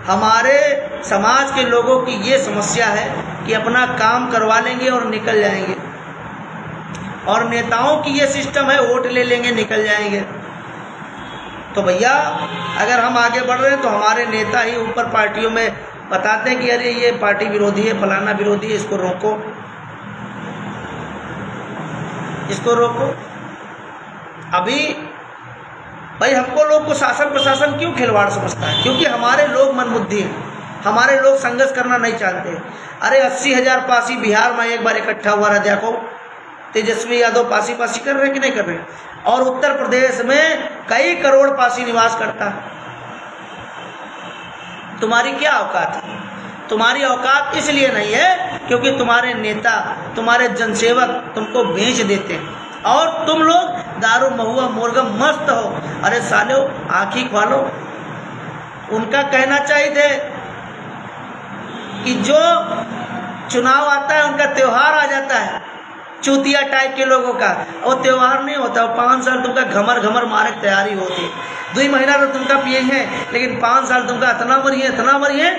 हमारे समाज के लोगों की ये समस्या है कि अपना काम करवा लेंगे और निकल जाएंगे, और नेताओं की ये सिस्टम है वोट ले लेंगे निकल जाएंगे। तो भैया अगर हम आगे बढ़ रहे हैं तो हमारे नेता ही ऊपर पार्टियों में बताते हैं कि अरे ये पार्टी विरोधी है, फलाना विरोधी है, इसको रोको, इसको रोको। अभी भाई हमको लोग को शासन प्रशासन क्यों खिलवाड़ समझता है? क्योंकि हमारे लोग मनबुद्धि हैं, हमारे लोग संघर्ष करना नहीं चाहते। अरे 80,000 पासी बिहार में एक बार इकट्ठा हुआ रहा, देखो तेजस्वी यादव पासी पासी कर रहे हैं कि नहीं कर रहे? और उत्तर प्रदेश में कई करोड़ पासी निवास करता है। तुम्हारी क्या औकात है? तुम्हारी औकात इसलिए नहीं है क्योंकि तुम्हारे नेता, तुम्हारे जनसेवक तुमको बेच देते हैं और तुम लोग दारू महुआ मुर्गा मस्त हो। अरे सालो आँखी खोलो। उनका कहना चाहिए कि जो चुनाव आता है उनका त्यौहार आ जाता है, चूतिया टाइप के लोगों का, वो त्यौहार नहीं होता। 5 साल तुमका घमर घमर मारे की तैयारी होती है। 2 महीना तो तुमका पिए हैं, लेकिन 5 साल तुमका इतना मरी है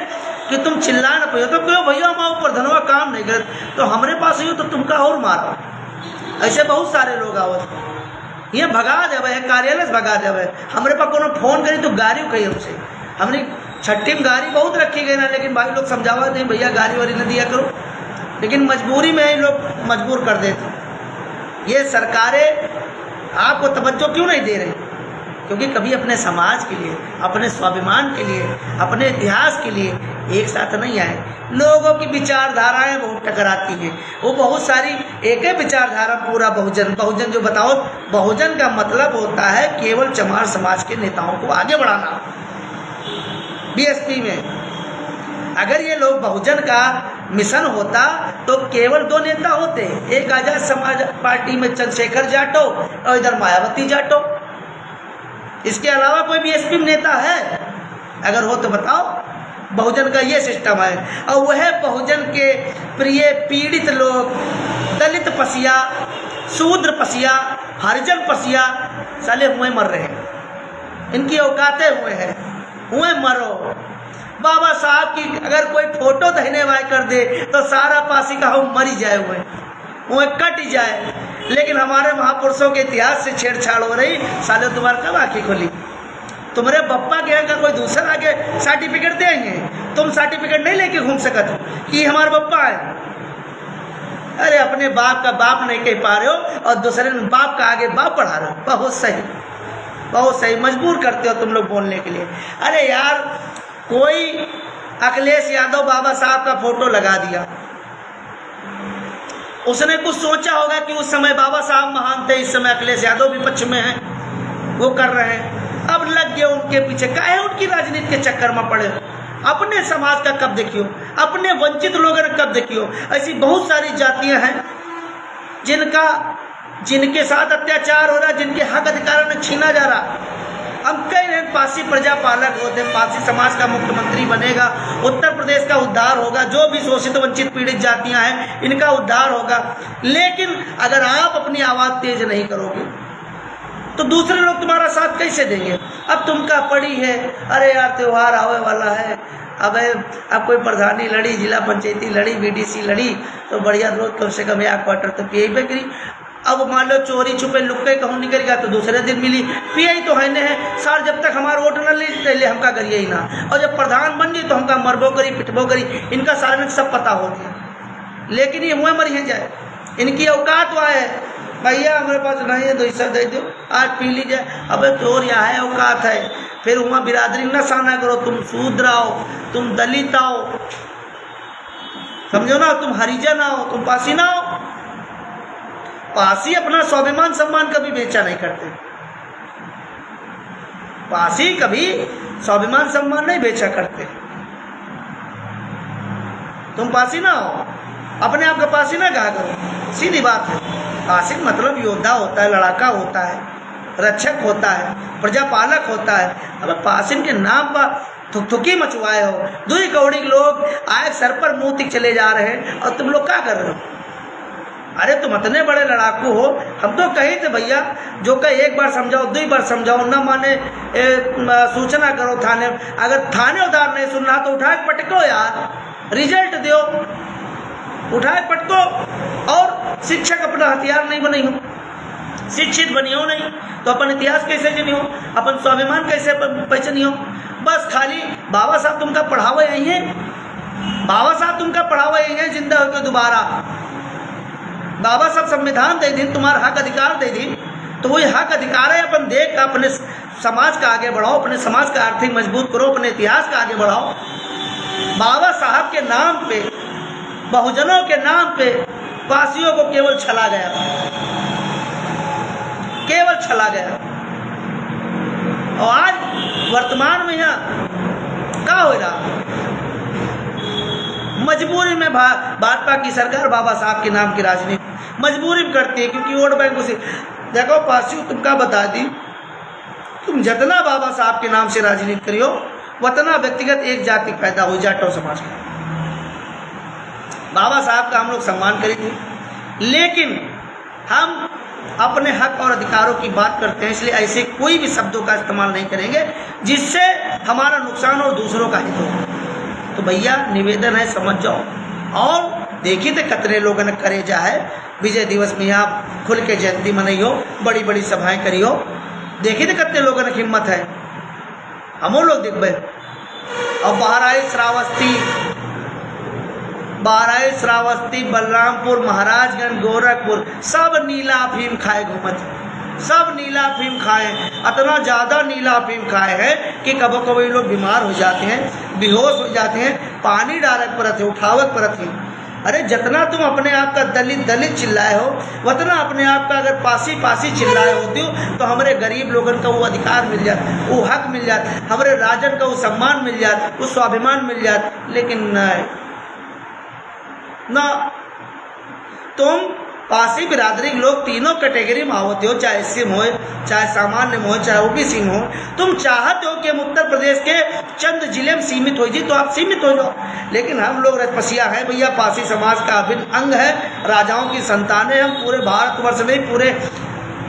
कि तुम चिल्ला न पियो। तो क्यों भैया हम ऊपर धनवा काम नहीं करे तो हमारे पास ही हो तो तुमका और मारो। ऐसे बहुत सारे लोग आवत ये भगा देवे, कार्यालय से भगा देवे। हमारे पास कोनो फोन करी तो गाड़ी कही हमसे, हमने छठी में गाड़ी बहुत रखी गई ना, लेकिन भाई लोग समझावा नहीं भैया गाड़ी वाड़ी न दिया करो, लेकिन मजबूरी में ही लोग मजबूर कर देते। ये सरकारें आपको तवज्जो क्यों नहीं दे रही? क्योंकि कभी अपने समाज के लिए, अपने स्वाभिमान के लिए, अपने इतिहास के लिए एक साथ नहीं आए। लोगों की विचारधाराएं बहुत टकराती हैं। वो बहुत सारी एक ही विचारधारा, पूरा बहुजन जो बताओ, बहुजन का मतलब होता है केवल चमार समाज के नेताओं को आगे बढ़ाना। बीएसपी में अगर ये लोग बहुजन का मिशन होता तो केवल 2 नेता होते, एक आजाद समाज पार्टी में चंद्रशेखर जाटो और इधर मायावती जाटो। इसके अलावा कोई बीएसपी में नेता है? अगर हो तो बताओ। बहुजन का ये सिस्टम है, और वह बहुजन के प्रिय पीड़ित लोग, दलित पसिया, शूद्र पसिया, हरिजन पसिया साले हुए मर रहे हैं। इनकी औकातें हुए मरो। बाबा साहब की अगर कोई फोटो दहने वाय कर दे तो सारा पासी का हम मरी जाए, हुए कट जाए। लेकिन हमारे महापुरुषों के इतिहास से छेड़छाड़ हो रही। साले तुम्हारे कब आँखें खोली? तुम्हारे बप्पा के यहाँ का कोई दूसरा आगे सर्टिफिकेट देंगे, तुम सर्टिफिकेट नहीं लेके घूम सकते हो कि हमारे बप्पा है। अरे अपने बाप का बाप नहीं कह पा रहे हो और दूसरे बाप का आगे बाप पढ़ा रहे हो। बहुत सही मजबूर करते हो तुम लोग बोलने के लिए। अरे यार, कोई अखिलेश यादव बाबा साहब का फोटो लगा दिया, उसने कुछ सोचा होगा कि उस समय बाबा साहब महान थे, इस समय अखिलेश यादव भी पक्ष में हैं, वो कर रहे हैं। अब लग गए उनके पीछे, काहे उनकी राजनीति के चक्कर में पड़े? अपने समाज का कब देखियो, अपने वंचित लोगों का कब देखियो। ऐसी बहुत सारी जातियां हैं जिनके साथ अत्याचार हो रहा, जिनके हक अधिकारों ने छीना जा रहा। हम कह रहे हैं पासी प्रजा पालक होते, पासी समाज का मुख्यमंत्री बनेगा, उत्तर प्रदेश का उद्धार होगा, जो भी शोषित वंचित पीड़ित जातियां हैं इनका उद्धार होगा। लेकिन अगर आप अपनी आवाज़ तेज नहीं करोगे तो दूसरे लोग तुम्हारा साथ कैसे देंगे? अब तुमका पड़ी है, अरे यार त्यौहार आवे वाला है, अब कोई प्रधानी लड़ी, जिला पंचायती लड़ी, बीडीसी लड़ी, तो बढ़िया रोज कम से कम 1 क्वार्टर तो पिए करी। अब मान लो चोरी छुपे लुक्के कहूँ निकलेगा तो दूसरे दिन मिली पिए तो है नहीं सर। जब तक हमारा वोट न ले हमका करिए ही ना, और जब प्रधान बन गई तो हमका मरबो करी पिटबो करी। इनका सारे में सब पता हो गया, लेकिन ये मुँह मरी जाए। इनकी औकात वहाँ है, भैया हमारे पास नहीं है तो ऐसा दे दो, आज पी लीजिए। अबे तोर यहाँ है औकात है, फिर वहाँ बिरादरी न साना करो। तुम शूद्र आओ, तुम दलित आओ, समझो ना, तुम हरिजन आओ, तुम पासी ना आओ। पासी अपना स्वाभिमान सम्मान कभी बेचा नहीं करते। पासी कभी स्वाभिमान सम्मान नहीं बेचा करते। तुम पासी ना हो, अपने आप का पासी ना कहा करो, सीधी बात है। पासी मतलब योद्धा होता है, लड़ाका होता है, रक्षक होता है, प्रजापालक होता है। अब पासिन के नाम पर थुकथुकी मचवाए हो, 2 कौड़ी लोग आए सर पर मुँह तक चले जा रहे हैं और तुम लोग क्या कर रहे हो? अरे तुम इतने बड़े लड़ाकू हो, हम तो कहे थे भैया जो कहे एक बार समझाओ, 2 बार समझाओ, ना माने सूचना करो थाने। अगर थाने उधार नहीं सुन रहा तो उठा के पटको यार, रिजल्ट दो, उठा के पटको। और शिक्षक अपना हथियार नहीं बनी हो, शिक्षित बनी हो नहीं तो अपन इतिहास कैसे जनी हो, अपन स्वाभिमान कैसे पहचानी हो। बस खाली बाबा साहब तुमका पढ़ावा यही है, बाबा साहब तुमका पढ़ावा यही है, जिंदा होकर दोबारा बाबा साहब संविधान दे दिन, तुम्हारा हक अधिकार दे दिन, तो वही हक अधिकार है अपन देख अपने समाज का आगे बढ़ाओ, अपने समाज का आर्थिक मजबूत करो, अपने इतिहास का आगे बढ़ाओ। बाबा साहब के नाम पे, बहुजनों के नाम पे पासियों को केवल छला गया, केवल छला गया। और आज वर्तमान में यहाँ क्या हो रहा, मजबूरी में भाजपा की सरकार बाबा साहब के नाम की राजनीति मजबूरी में करती है, क्योंकि वोट बैंक से देखो पासियों तुमका बता दी, तुम जितना बाबा साहब के नाम से राजनीति करियो उतना व्यक्तिगत एक जाति पैदा हो, जाटो समाज का। बाबा साहब का हम लोग सम्मान करेंगे, लेकिन हम अपने हक और अधिकारों की बात करते हैं, इसलिए ऐसे कोई भी शब्दों का इस्तेमाल नहीं करेंगे जिससे हमारा नुकसान और दूसरों का हित हो। तो भैया निवेदन है, समझ जाओ। और देखिए तो कितने लोगों ने करे जा है, विजय दिवस में यहाँ खुल के जयंती मनइयो, बड़ी बड़ी सभाएं करियो, देखिए तो कितने लोगों ने हिम्मत है, हम लोग देखबे। और बहराइच, श्रावस्ती, बलरामपुर, महाराजगंज, गोरखपुर सब नीला अफीम खाए घूमत, सब नीला अफीम खाए, इतना ज़्यादा नीला अफीम खाए हैं कि कभी कभी लोग बीमार हो जाते हैं, बेहोश हो जाते हैं, पानी डालक परत है, उठावक परत है। अरे जितना तुम अपने आप का दलित चिल्लाए हो, उतना अपने आप का अगर पासी चिल्लाए होती हो तो हमारे गरीब लोगों का वो अधिकार मिल जाता, वो हक मिल जाता, हमारे राजन का वो सम्मान मिल जाता, वो स्वाभिमान मिल जाता। लेकिन ना, तुम पासी बिरादरी के लोग तीनों कैटेगरी में होते हो, चाहे सिम हो, चाहे सामान्य में हो, चाहे ओबीसी में हो। तुम चाहते हो कि हम उत्तर प्रदेश के चंद जिले में सीमित हो जाए तो आप सीमित हो जाओ, लेकिन हम लोग रजपसिया हैं भैया, पासी समाज का अभिन्न अंग है, राजाओं की संतानें। हम पूरे भारतवर्ष में, पूरे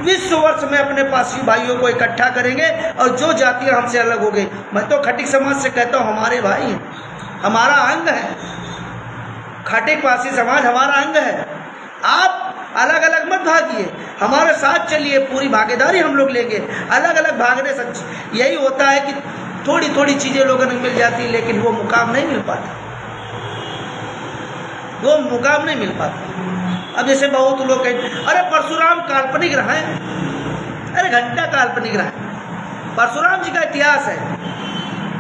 विश्व वर्ष में अपने पासी भाइयों को इकट्ठा करेंगे, और जो जातियाँ हमसे अलग हो गई, मैं तो खटिक समाज से कहता हूँ हमारे भाई हैं, हमारा अंग है, खटिक पासी समाज हमारा अंग है। आप अलग अलग मत भागिए, हमारे साथ चलिए, पूरी भागीदारी हम लोग लेंगे। अलग अलग भागने से यही होता है कि थोड़ी थोड़ी चीज़ें लोगों को मिल जाती, लेकिन वो मुकाम नहीं मिल पाता, वो मुकाम नहीं मिल पाता। अब जैसे बहुत लोग कहें अरे परशुराम काल्पनिक रहा है, अरे घंटा काल्पनिक रहा है। परशुराम जी का इतिहास है,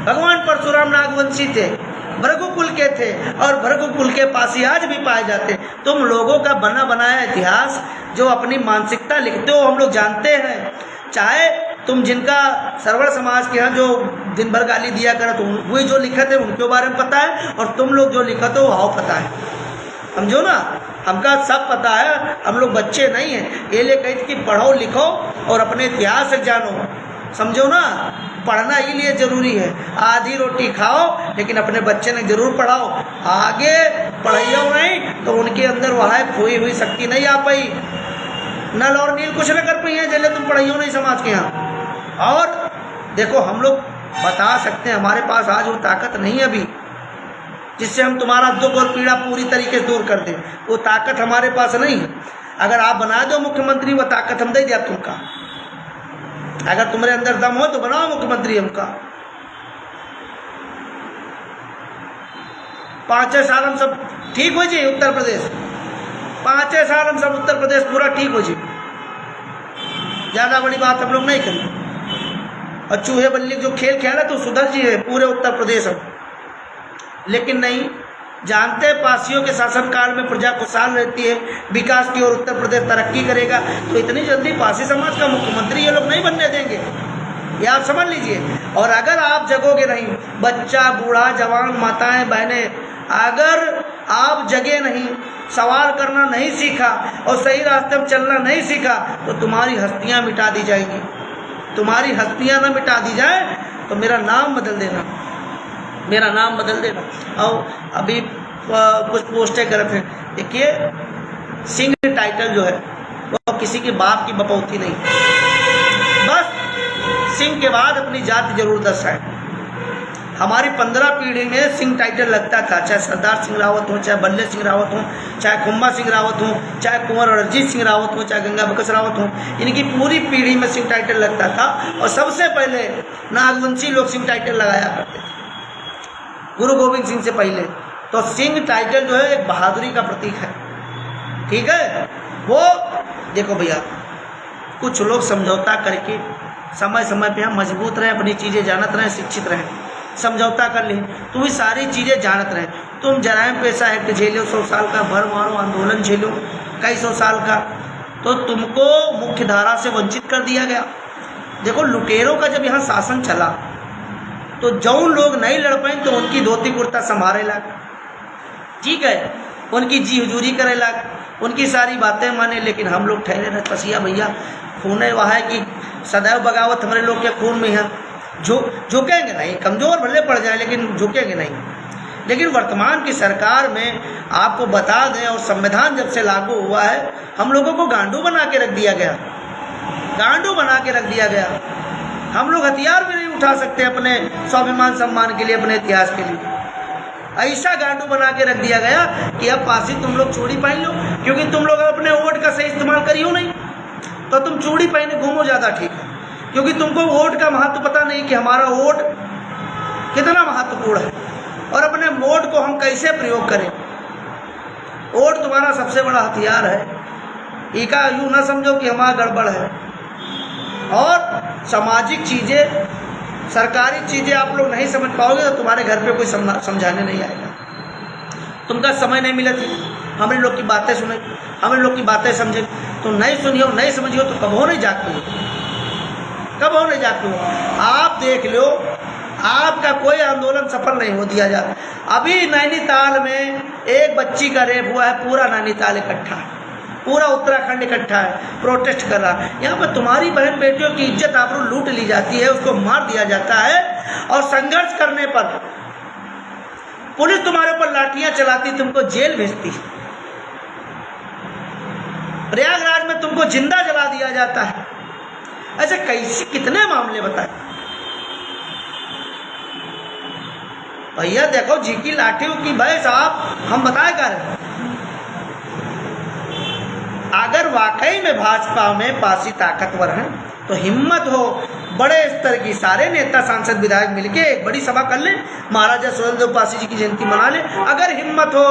भगवान परशुराम नागवंशी थे, भृगुकुल के थे, और भृगुकुल के पासी आज भी पाए जाते। तुम लोगों का बना बनाया इतिहास जो अपनी मानसिकता लिखते हो हम लोग जानते हैं। चाहे तुम जिनका सरवर समाज के यहाँ जो दिन भर गाली दिया करे, तो वही जो लिखे थे उनके बारे में पता है, और तुम लोग जो लिखा तो वो पता है, समझो ना, हमका सब पता है। हम लोग बच्चे नहीं हैं, ये ले कही कि पढ़ो लिखो और अपने इतिहास से जानो, समझो ना। पढ़ना ही लिए ज़रूरी है, आधी रोटी खाओ लेकिन अपने बच्चे ने ज़रूर पढ़ाओ, आगे पढ़ाइयो नहीं तो उनके अंदर वह खोई हुई शक्ति नहीं आ पाई, नल और नील कुछ न कर पाई है जैसे तुम पढ़ाइयो नहीं समाज के यहाँ। और देखो हम लोग बता सकते हैं, हमारे पास आज वो ताकत नहीं है अभी जिससे हम तुम्हारा दुख और पीड़ा पूरी तरीके से दूर कर दें, वो ताकत हमारे पास नहीं है। अगर आप बना दो मुख्यमंत्री, वो ताकत हम दे दिया तुमका। अगर तुम्हारे अंदर दम हो तो बनाओ मुख्यमंत्री हमका। 5 साल हम सब ठीक हो जाए उत्तर प्रदेश, 5 साल हम सब उत्तर प्रदेश पूरा ठीक हो जाए, ज़्यादा बड़ी बात हम लोग नहीं करें। और चूहे बल्ली जो खेल खेला तो सुधर जी है पूरे उत्तर प्रदेश हम, लेकिन नहीं जानते पासियों के शासनकाल में प्रजा खुशहाल रहती है, विकास की ओर उत्तर प्रदेश तरक्की करेगा, तो इतनी जल्दी पासी समाज का मुख्यमंत्री ये लोग नहीं बनने देंगे, ये आप समझ लीजिए। और अगर आप जगोगे नहीं, बच्चा बूढ़ा जवान माताएं बहनें, अगर आप जगे नहीं, सवाल करना नहीं सीखा और सही रास्ते में चलना नहीं सीखा, तो तुम्हारी हस्तियाँ मिटा दी जाएंगी। तुम्हारी हस्तियाँ ना मिटा दी जाए तो मेरा नाम बदल देना, मेरा नाम बदल देना। और अभी कुछ पोस्टें कर रहे थे, देखिए सिंह टाइटल जो है वो किसी के बाप की बपौती नहीं, बस सिंह के बाद अपनी जाति जरूर दर्शाए। हमारी 15 पीढ़ी में सिंह टाइटल लगता था, चाहे सरदार सिंह रावत हो, चाहे बल्ले सिंह रावत हो, चाहे खुम्बा सिंह रावत हो, चाहे कुंवर अरजीत सिंह रावत हो, चाहे गंगा बकस रावत हो, इनकी पूरी पीढ़ी में सिंह टाइटल लगता था। और सबसे पहले नागवंशी लोग सिंह टाइटल लगाया करते थे, गुरु गोविंद सिंह से पहले। तो सिंह टाइटल जो है एक बहादुरी का प्रतीक है, ठीक है। वो देखो भैया, कुछ लोग समझौता करके समय समय पे हम मजबूत रहें, अपनी चीज़ें जानत रहें, शिक्षित रहें, समझौता कर लें, तुम ये सारी चीज़ें जानत रहें। तुम जराइम पेशा एक्ट झेलो, 100 साल का भर मारो आंदोलन झेलो कई 100 साल का, तो तुमको मुख्य धारा से वंचित कर दिया गया। देखो लुटेरों का जब यहाँ शासन चला तो जौन लोग नहीं लड़ पाए तो उनकी धोती कुर्ता संभाले लाग, ठीक है, उनकी जी हुजूरी करे लाग, उनकी सारी बातें माने। लेकिन हम लोग ठहरे रहे पसिया भैया, खून वह है कि सदैव बगावत हमारे लोग के खून में है, झुकेंगे नहीं, कमज़ोर भले पड़ जाए लेकिन झुकेंगे नहीं। लेकिन वर्तमान की सरकार में आपको बता दें, और संविधान जब से लागू हुआ है हम लोगों को गांडू बना के रख दिया गया, गांडू बना के रख दिया गया। हम लोग हथियार भी नहीं उठा सकते अपने स्वाभिमान सम्मान के लिए, अपने इतिहास के लिए। ऐसा गांडू बना के रख दिया गया कि अब फांसी तुम लोग चूड़ी पहन लो, क्योंकि तुम लोग अपने वोट का सही इस्तेमाल करियो नहीं, तो तुम चूड़ी पहने घूमो, ज़्यादा ठीक है। क्योंकि तुमको वोट का महत्व पता नहीं कि हमारा वोट कितना महत्वपूर्ण है और अपने वोट को हम कैसे प्रयोग करें। वोट तुम्हारा सबसे बड़ा हथियार है, इका यूँ ना समझो कि हमारा गड़बड़ है। और सामाजिक चीज़ें, सरकारी चीज़ें आप लोग नहीं समझ पाओगे तो तुम्हारे घर पे कोई समझाने नहीं आएगा। तुमका समय नहीं मिला थी हमारे लोग की बातें सुने, हमारे लोग की बातें समझे, तो नहीं सुनियो, नहीं समझियो तो कब हो नहीं जाते हो, कब हो नहीं जाते हो। आप देख लो, आपका कोई आंदोलन सफल नहीं हो दिया जाता। अभी नैनीताल में एक बच्ची का रेप हुआ है, पूरा नैनीताल इकट्ठा है, पूरा उत्तराखंड इकट्ठा है, प्रोटेस्ट कर रहा है। यहाँ पर तुम्हारी बहन बेटियों की इज्जत आबरू लूट ली जाती है, उसको मार दिया जाता है, और संघर्ष करने पर पुलिस तुम्हारे ऊपर लाठियां चलाती, तुमको जेल भेजती। प्रयागराज में तुमको जिंदा जला दिया जाता है। ऐसे कैसे कितने मामले बताए भैया। देखो जी की लाठियों की भाई साहब, हम बताए कर, अगर वाकई में भाजपा में पासी ताकतवर है तो हिम्मत हो, बड़े स्तर की सारे नेता सांसद विधायक मिलके एक बड़ी सभा कर लें, महाराजा सुहेलदेव पासी जी की जयंती मना लें। अगर हिम्मत हो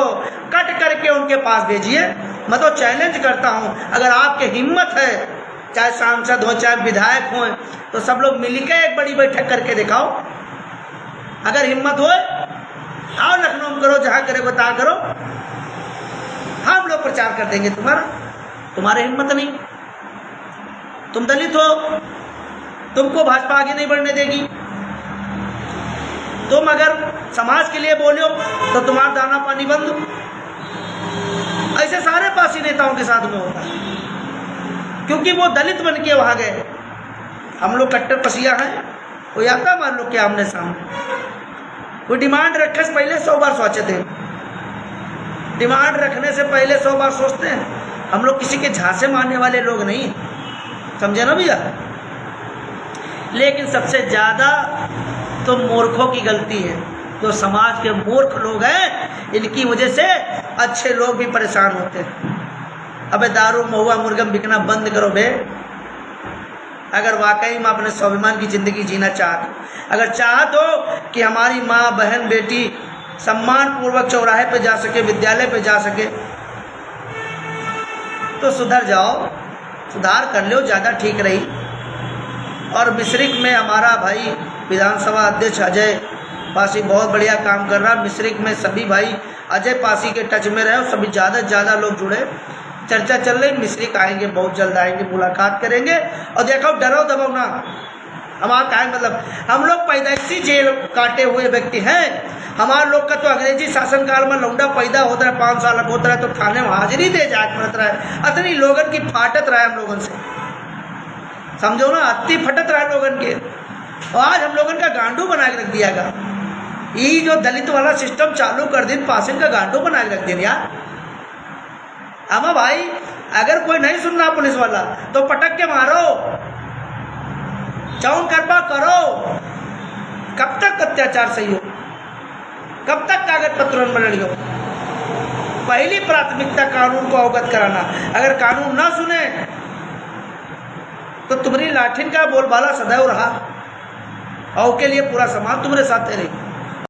कट करके उनके पास भेजिए। मैं तो चैलेंज करता हूं, अगर आपके हिम्मत है, चाहे सांसद हो चाहे विधायक हो, तो सब लोग मिलकर एक बड़ी बैठक करके दिखाओ। अगर हिम्मत हो आओ लखनऊ में करो, जहाँ करे बता करो, हम लोग प्रचार कर देंगे तुम्हारा। तुम्हारे हिम्मत नहीं, तुम दलित हो, तुमको भाजपा आगे नहीं बढ़ने देगी। तुम अगर समाज के लिए बोलो तो तुम्हारा दाना पानी बंद। ऐसे सारे पासी नेताओं के साथ में होता है, क्योंकि वो दलित बन के वहाँ गए। हम लोग कट्टर पसिया हैं, वो आता मान लो कि आमने सामने कोई डिमांड रखने से पहले 100 बार सोचते हैं, डिमांड रखने से पहले 100 बार सोचते हैं। हम लोग किसी के झांसे मारने वाले लोग नहीं, समझे ना भैया। लेकिन सबसे ज़्यादा तो मूर्खों की गलती है, जो समाज के मूर्ख लोग हैं, इनकी वजह से अच्छे लोग भी परेशान होते हैं। अबे दारू महुआ मुर्गम बिकना बंद करो बे। अगर वाकई में अपने स्वाभिमान की ज़िंदगी जीना चाहते, अगर चाहत हो कि हमारी माँ बहन बेटी सम्मान पूर्वक चौराहे पे जा सके, विद्यालय पे जा सके, तो सुधर जाओ, सुधार कर लो, ज़्यादा ठीक रही। और मिश्रिक में हमारा भाई विधानसभा अध्यक्ष अजय पासी बहुत बढ़िया काम कर रहा। मिश्रिक में सभी भाई अजय पासी के टच में रहे, सभी ज़्यादा से ज़्यादा लोग जुड़े। चर्चा चल रही, मिश्रिक आएंगे, बहुत जल्द आएंगे, मुलाकात करेंगे। और देखो डरो दबो ना, हमारा क्या मतलब, हम लोग पैदाइशी जेल काटे हुए व्यक्ति हैं। हमारे लोग का तो अंग्रेजी शासनकाल में लौंडा पैदा होता है, 5 साल होता है तो थाने में हाजिरी दे जात पड़ता है। अतनी लोगन की फाटत रहा है हम लोगन से, समझो ना, अति फटत रहा है लोगन के। और आज हम लोगन का गांडू बना के रख दिया गया। ये जो दलित वाला सिस्टम चालू कर दिन, पासिन का गांडू बना के रख दिन यार। अमा भाई, अगर कोई नहीं सुनना पुलिस वाला तो पटक के मारो, चाउन करपा करो। कब तक अत्याचार सही हो? कब तक कागज पत्रों में लड़ी हो? पहली प्राथमिकता कानून को अवगत कराना। अगर कानून ना सुने तो तुम्हारी लाठिन का बोलबाला सदैव रहा और के लिए पूरा समाज तुम्हारे साथ रही।